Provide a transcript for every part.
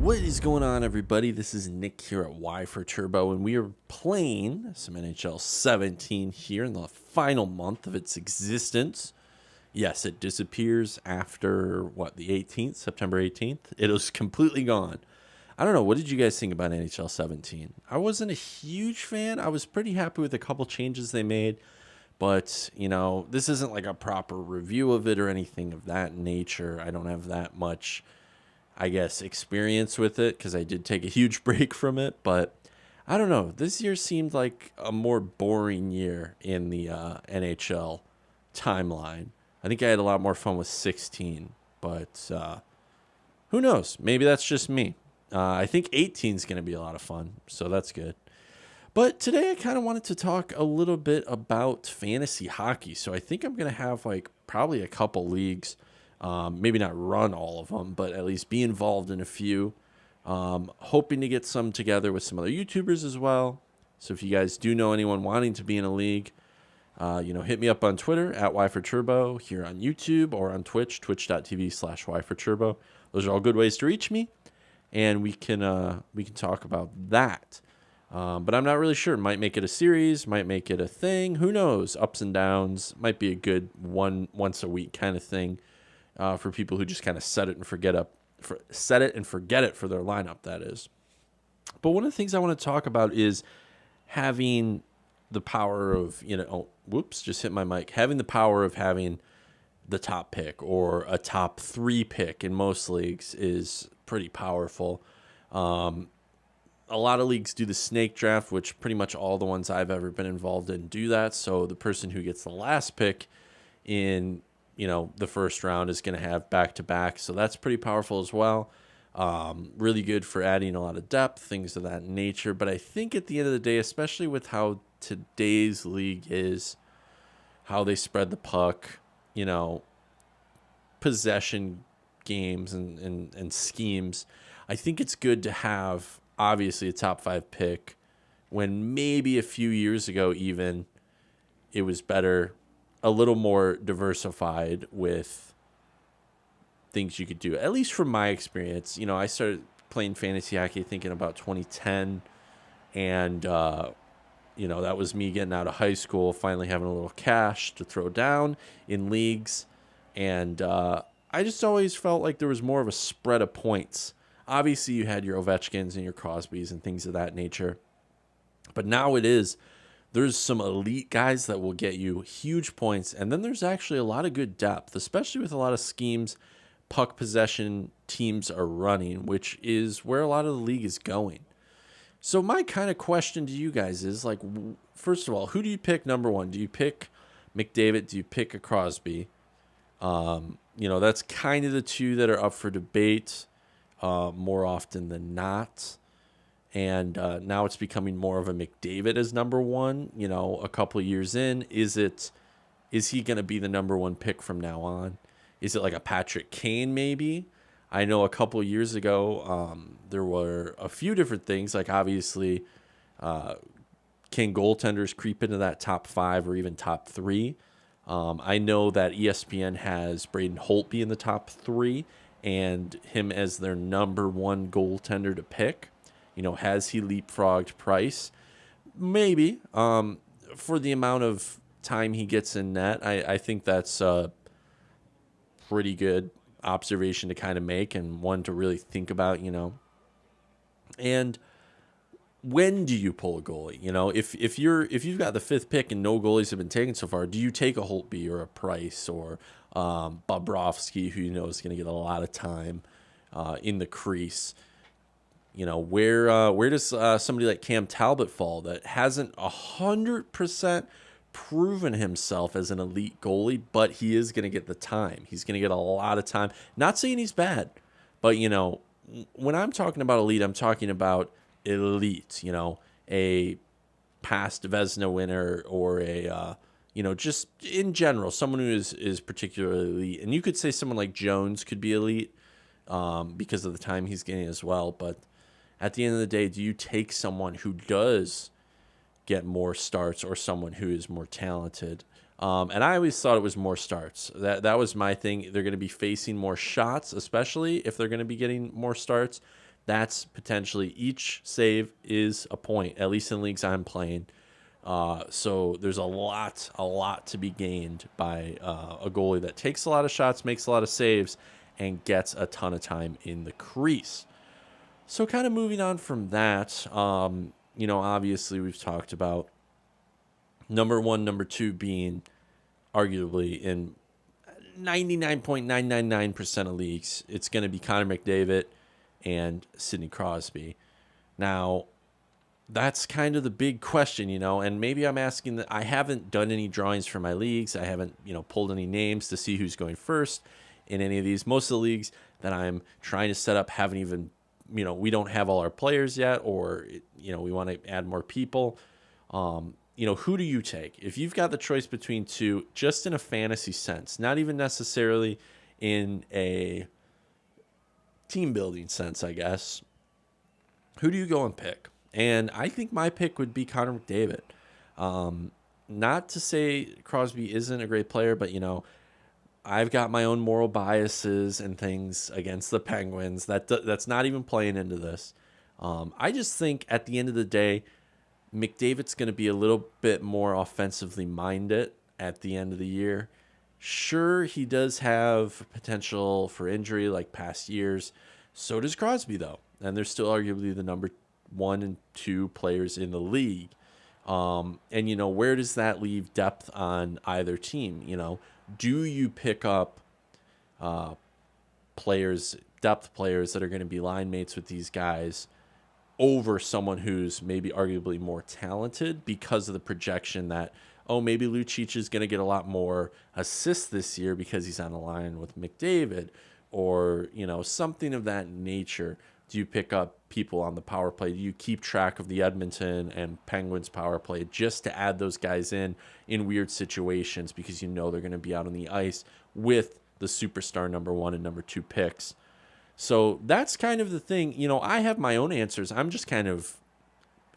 What is going on, everybody? This is Nick here at Y4Turbo, and we are playing some NHL 17 here in the final month of its existence. Yes, it disappears after, the 18th, September 18th? It was completely gone. I don't know, what did you guys think about NHL 17? I wasn't a huge fan. I was pretty happy with a couple changes they made, but, this isn't like a proper review of it or anything of that nature. I don't have that much experience with it because I did take a huge break from it. But I don't know. This year seemed like a more boring year in the NHL timeline. I think I had a lot more fun with 16, but who knows? Maybe that's just me. I think 18 is going to be a lot of fun, so that's good. But today I kind of wanted to talk a little bit about fantasy hockey. So I think I'm going to have probably a couple leagues. Maybe not run all of them, but at least be involved in a few. Hoping to get some together with some other YouTubers as well. So if you guys do know anyone wanting to be in a league, hit me up on Twitter at Y4Turbo, here on YouTube, or on Twitch, twitch.tv/Y4Turbo. Those are all good ways to reach me, and we can talk about that. But I'm not really sure. Might make it a series, might make it a thing. Who knows? Ups and downs. Might be a good once a week kind of thing. For people who just kind of set it and forget it for their lineup, that is. But one of the things I want to talk about is having the power of, just hit my mic, having the power of having the top pick or a top 3 pick in most leagues is pretty powerful. A lot of leagues do the snake draft, which pretty much all the ones I've ever been involved in do that. So the person who gets the last pick in the first round is going to have back-to-back. So that's pretty powerful as well. Really good for adding a lot of depth, things of that nature. But I think at the end of the day, especially with how today's league is, how they spread the puck, possession games and schemes, I think it's good to have, obviously, a top 5 pick when maybe a few years ago even it was better, a little more diversified with things you could do. At least from my experience, I started playing fantasy hockey thinking about 2010, and that was me getting out of high school, finally having a little cash to throw down in leagues, and I just always felt like there was more of a spread of points. Obviously, you had your Ovechkins and your Crosbys and things of that nature, but now there's some elite guys that will get you huge points, and then there's actually a lot of good depth, especially with a lot of schemes puck possession teams are running, which is where a lot of the league is going. So my kind of question to you guys is, first of all, who do you pick number 1? Do you pick McDavid? Do you pick a Crosby? That's kind of the two that are up for debate more often than not. And now it's becoming more of a McDavid as number 1, a couple of years in. Is he going to be the number 1 pick from now on? Is it like a Patrick Kane maybe? I know a couple of years ago there were a few different things, like obviously can goaltenders creep into that top 5 or even top 3? I know that ESPN has Braden Holtby in the top 3 and him as their number 1 goaltender to pick. Has he leapfrogged Price? Maybe. For the amount of time he gets in net, I think that's a pretty good observation to kind of make and one to really think about, And when do you pull a goalie? If you've got the 5th pick and no goalies have been taken so far, do you take a Holtby or a Price or Bobrovsky, who is going to get a lot of time in the crease? Where does somebody like Cam Talbot fall that hasn't 100% proven himself as an elite goalie, but he is going to get the time. He's going to get a lot of time. Not saying he's bad, but, when I'm talking about elite, I'm talking about elite, a past Vezina winner or a, just in general, someone who is particularly elite. And you could say someone like Jones could be elite because of the time he's getting as well, but at the end of the day, do you take someone who does get more starts or someone who is more talented? And I always thought it was more starts. That was my thing. They're going to be facing more shots, especially if they're going to be getting more starts. That's potentially, each save is a point, at least in leagues I'm playing. So there's a lot to be gained by a goalie that takes a lot of shots, makes a lot of saves, and gets a ton of time in the crease. So kind of moving on from that, obviously we've talked about number one, number two being arguably in 99.999% of leagues, it's going to be Connor McDavid and Sidney Crosby. Now, that's kind of the big question, and maybe I'm asking that. I haven't done any drawings for my leagues. I haven't, pulled any names to see who's going first in any of these. Most of the leagues that I'm trying to set up haven't even, we don't have all our players yet, or, we want to add more people. Who do you take? If you've got the choice between two, just in a fantasy sense, not even necessarily in a team building sense, I guess, who do you go and pick? And I think my pick would be Connor McDavid. Not to say Crosby isn't a great player, but, I've got my own moral biases and things against the Penguins. That's not even playing into this. I just think at the end of the day, McDavid's going to be a little bit more offensively minded at the end of the year. Sure, he does have potential for injury like past years. So does Crosby, though. And they're still arguably the number 1 and 2 players in the league. And, where does that leave depth on either team? Do you pick up depth players that are going to be line mates with these guys over someone who's maybe arguably more talented because of the projection that, maybe Lucic is going to get a lot more assists this year because he's on a line with McDavid, or, something of that nature? Do you pick up people on the power play? Do you keep track of the Edmonton and Penguins power play just to add those guys in weird situations because they're going to be out on the ice with the superstar number 1 and number 2 picks? So that's kind of the thing. I have my own answers. I'm just kind of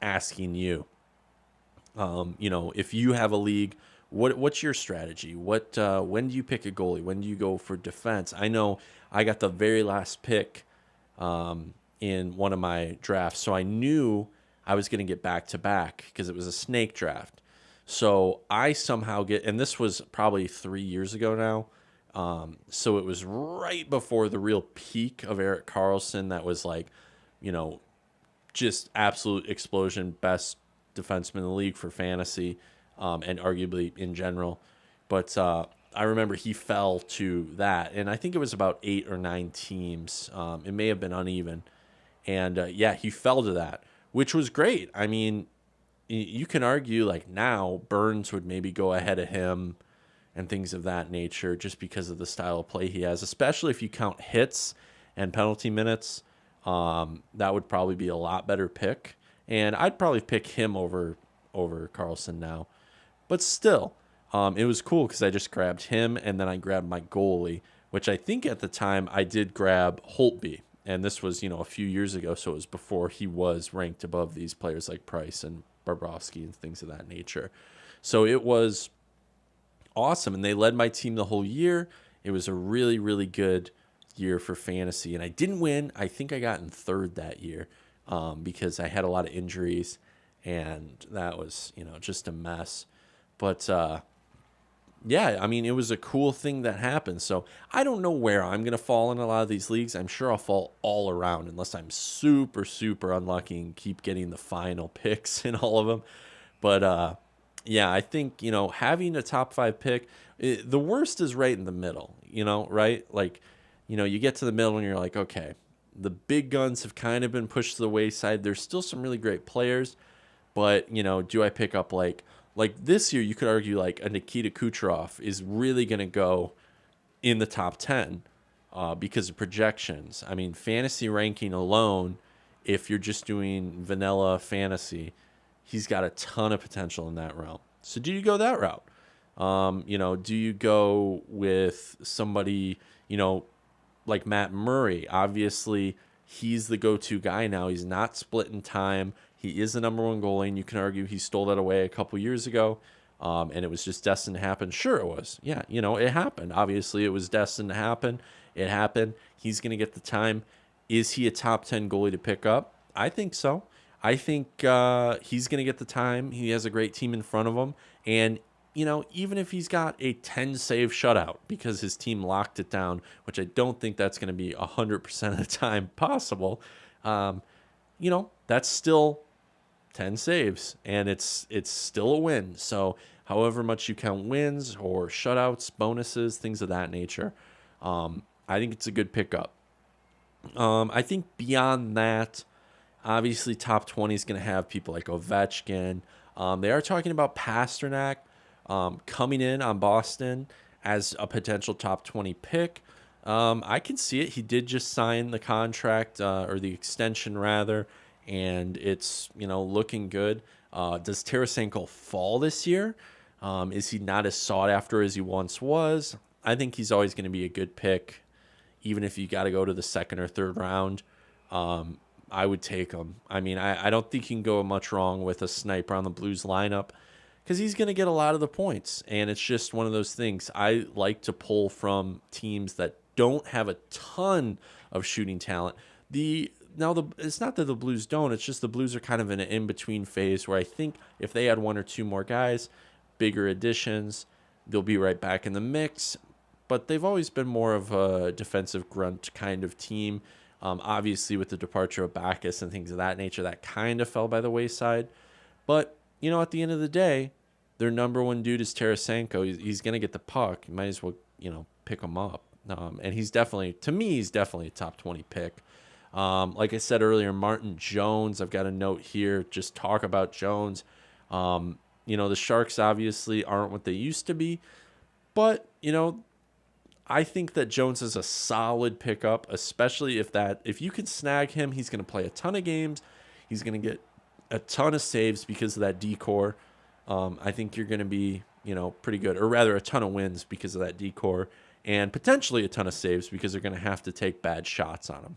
asking you, if you have a league, what's your strategy? When do you pick a goalie? When do you go for defense? I know I got the very last pick in one of my drafts, so I knew I was going to get back-to-back because it was a snake draft. So I somehow and this was probably 3 years ago now, so it was right before the real peak of Erik Karlsson. That was like, just absolute explosion, best defenseman in the league for fantasy, and arguably in general. But I remember he fell to that, and I think it was about 8 or 9 teams. It may have been uneven. And he fell to that, which was great. I mean, you can argue like now Burns would maybe go ahead of him and things of that nature just because of the style of play he has, especially if you count hits and penalty minutes. That would probably be a lot better pick. And I'd probably pick him over Karlsson now. But still, it was cool because I just grabbed him and then I grabbed my goalie, which I think at the time I did grab Holtby. And this was, a few years ago, so it was before he was ranked above these players like Price and Bobrovsky and things of that nature. So it was awesome, and they led my team the whole year. It was a really, really good year for fantasy, and I didn't win. I think I got in third that year because I had a lot of injuries, and that was, just a mess. But it was a cool thing that happened. So I don't know where I'm going to fall in a lot of these leagues. I'm sure I'll fall all around unless I'm super, super unlucky and keep getting the final picks in all of them. But, I think, having a top 5 pick, the worst is right in the middle, right? Like, you get to the middle and you're like, okay, the big guns have kind of been pushed to the wayside. There's still some really great players, but, do I pick up like this year, you could argue like a Nikita Kucherov is really going to go in the top 10 because of projections. I mean, fantasy ranking alone, if you're just doing vanilla fantasy, he's got a ton of potential in that realm. So do you go that route? Do you go with somebody, like Matt Murray? Obviously, he's the go-to guy now. He's not splitting time. He is the number 1 goalie, and you can argue he stole that away a couple years ago, and it was just destined to happen. Sure, it was. Yeah, it happened. Obviously, it was destined to happen. It happened. He's going to get the time. Is he a top 10 goalie to pick up? I think so. I think he's going to get the time. He has a great team in front of him. And, even if he's got a 10 save shutout because his team locked it down, which I don't think that's going to be 100% of the time possible, that's still 10 saves, and it's still a win. So however much you count wins or shutouts, bonuses, things of that nature, I think it's a good pickup. I think beyond that, obviously top 20 is going to have people like Ovechkin. They are talking about Pasternak coming in on Boston as a potential top 20 pick. I can see it. He did just sign the contract or the extension rather, and it's looking good. Does Tarasenko fall this year? Is he not as sought after as he once was? I think he's always going to be a good pick, even if you got to go to the second or third round. I would take him. I mean, I don't think you can go much wrong with a sniper on the Blues lineup because he's going to get a lot of the points, and it's just one of those things. I like to pull from teams that don't have a ton of shooting talent. It's not that the Blues don't. It's just the Blues are kind of in an in-between phase where I think if they had one or two more guys, bigger additions, they'll be right back in the mix. But they've always been more of a defensive grunt kind of team. Obviously, with the departure of Backus and things of that nature, that kind of fell by the wayside. But, at the end of the day, their number one dude is Tarasenko. He's going to get the puck. You might as well, pick him up. And he's definitely a top 20 pick. Like I said earlier, Martin Jones, I've got a note here. Just talk about Jones. The Sharks obviously aren't what they used to be. But, I think that Jones is a solid pickup, especially if you can snag him, he's going to play a ton of games. He's going to get a ton of saves because of that decor. I think you're going to be, pretty good, or rather a ton of wins because of that decor, and potentially a ton of saves because they're going to have to take bad shots on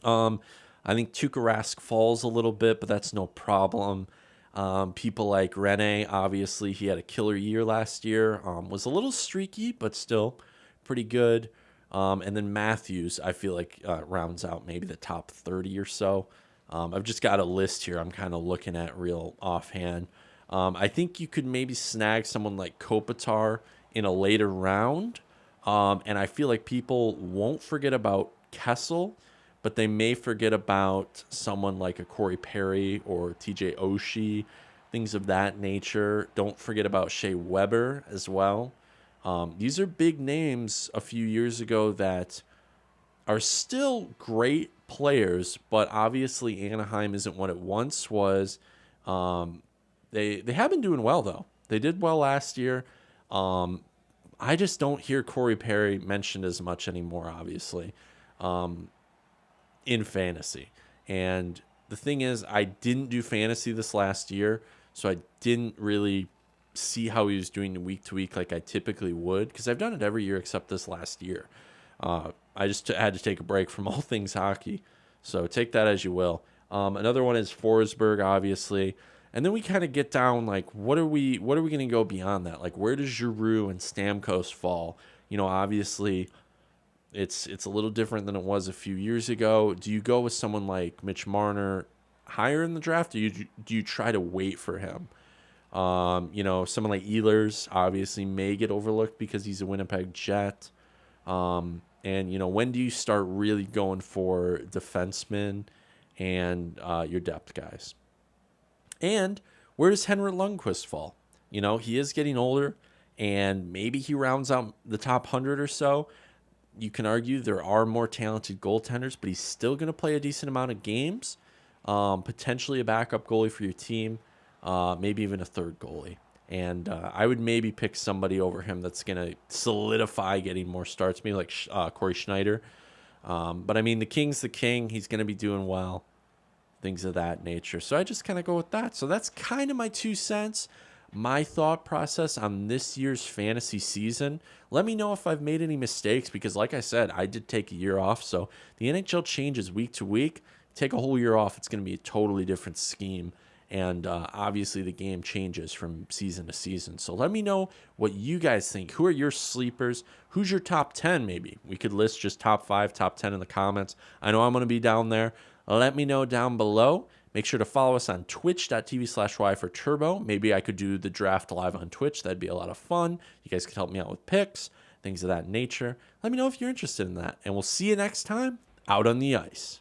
him. I think Tuukka Rask falls a little bit, but that's no problem. People like Rene, obviously, he had a killer year last year. Was a little streaky, but still pretty good. And then Matthews, I feel like rounds out maybe the top 30 or so. I've just got a list here I'm kind of looking at real offhand. I think you could maybe snag someone like Kopitar in a later round. And I feel like people won't forget about Kessel, but they may forget about someone like a Corey Perry or TJ Oshie, things of that nature. Don't forget about Shea Weber as well. These are big names a few years ago that are still great players, but obviously Anaheim isn't what it once was. They have been doing well, though. They did well last year. I just don't hear Corey Perry mentioned as much anymore, obviously. In fantasy. And the thing is, I didn't do fantasy this last year, so I didn't really see how he was doing week to week like I typically would, because I've done it every year except this last year. I just had to take a break from all things hockey, so take that as you will. Another one is Forsberg, obviously, and then we kind of get down like what are we going to go beyond that? Like where does Giroux and Stamkos fall? Obviously it's a little different than it was a few years ago. Do you go with someone like Mitch Marner higher in the draft, or do you try to wait for him? Someone like Ehlers obviously may get overlooked because he's a Winnipeg Jet. And when do you start really going for defensemen and your depth guys? And where does Henrik Lundqvist fall? He is getting older, and maybe he rounds out the top 100 or so. You can argue there are more talented goaltenders, but he's still going to play a decent amount of games. Potentially a backup goalie for your team, maybe even a third goalie. And I would maybe pick somebody over him that's going to solidify getting more starts, maybe like Corey Schneider. But, I mean, the King's the king. He's going to be doing well, things of that nature. So I just kind of go with that. So that's kind of my 2 cents. My thought process on this year's fantasy season. Let me know if I've made any mistakes, because like I said, I did take a year off. So the NHL changes week to week. Take a whole year off, it's going to be a totally different scheme. And obviously, the game changes from season to season. So let me know what you guys think. Who are your sleepers? Who's your top 10 maybe? We could list just top 5, top 10 in the comments. I know I'm going to be down there. Let me know down below. Make sure to follow us on twitch.tv/Y4Turbo. Maybe I could do the draft live on Twitch. That'd be a lot of fun. You guys could help me out with picks, things of that nature. Let me know if you're interested in that. And we'll see you next time out on the ice.